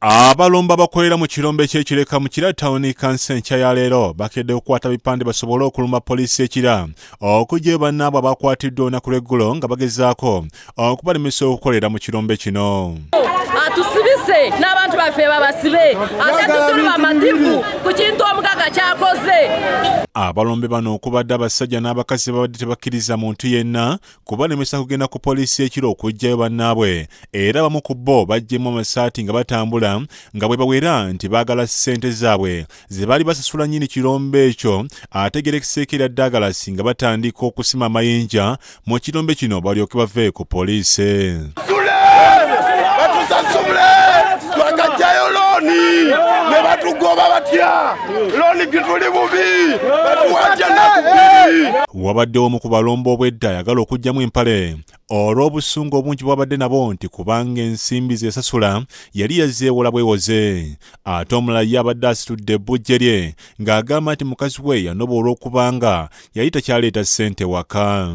Abalombe abakolera mu kirombe ky'ekireka mu Kira Town Kansala enkya ya leero bakedde okukwata bipande basobole okulumba poliisi ekira okujja bannaabwe abakwatiddwa olunaku lw'eggulo nga bagezaako okubalemesa okukolera mu kirombe kino. Atusibise n'abantu baffe babasibe ate tuli bamativu ku kintu omugaga kyakoze. Abalombe bano okubadde abasajja n'abakazi babadde tebakkiriza muntu yenna kubalemesa kugenda ku poliisi ekiro okujjayo bannaabwe, era abamu ku bo baggyemu amasaati nga batambula nga bwe bawera nti baagala ssente zaabwe ze baali basasula nnyini kirombe ekyo ate gerekiseekera Daggalasi nga batandika okusima amayinja mu kirombe kino balyoke bave ku poliisi. Twakajjayo looni ne batugoba batya looni gituli bubi batuwajja nakubiri. Wabaddewo omu ku balombe obwedda ayagala okugyamu empale olw'obusungu obungi bwabadde nabo nti kubanga ensimbi ze yasasula yali yazeewola bwewoze. Ate omulala ye abadde asitudde ebbujje lye ng'agamba nti mukazi we yanoba olw'okubanga yali takyaleeta ssente waka.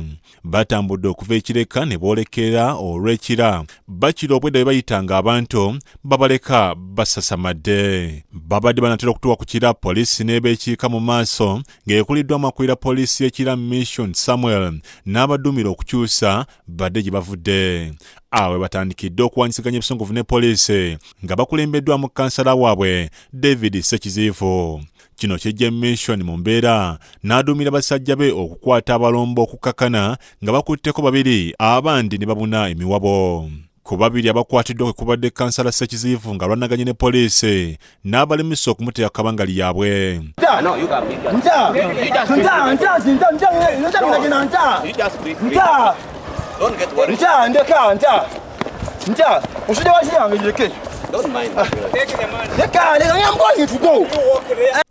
Batambudde okuva ekireka ne boolekera olw'ekira bakira obwedda bwe bayitanga abantu babaleka basasamadde. Babadde banatera okutuuka ku kira poliisi n'ebeekiika mu maaso ng'ekuliddwa amakulira poliisi y'ekira Mission Samuel n'abaduumira okukyusa badde gye bavudde. Awe batandikidde okuwanyisiganya ebisongovu ne poliisi nga bakulembeddwa mu kansala waabwe David Sekiziivu. Kino kijja Mission mu mbeera n'aduumira basajja be okukwata abalombe okukakana nga bakutteko babiri abandi ne babuna emiwabo. Ku babiri abakwatiddwa kwe kubadde kansala Sekiziivu nga lwanaganye ne poliisi n'abalemesa okumuteeka kabanga lyabwe.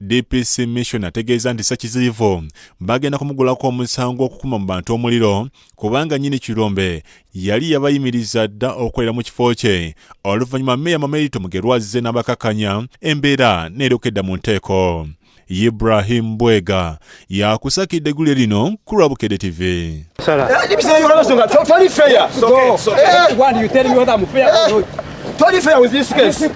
DPC Mission ategeeza nti Sekiziivu bagenda kumugulako omusango okukuma mu bantu omuliro kubanga nnyini kirombe yali yabayimiriza dda okukolera mu kifo kye oluvannyuma Meeya Mamerito Mugerwaze n'abakakanya embeera n'erokedda mu nteeko. Ibrahim Bwega yakusakidde eggulu lino ku Lwabukedde TV. Totally fair with this case.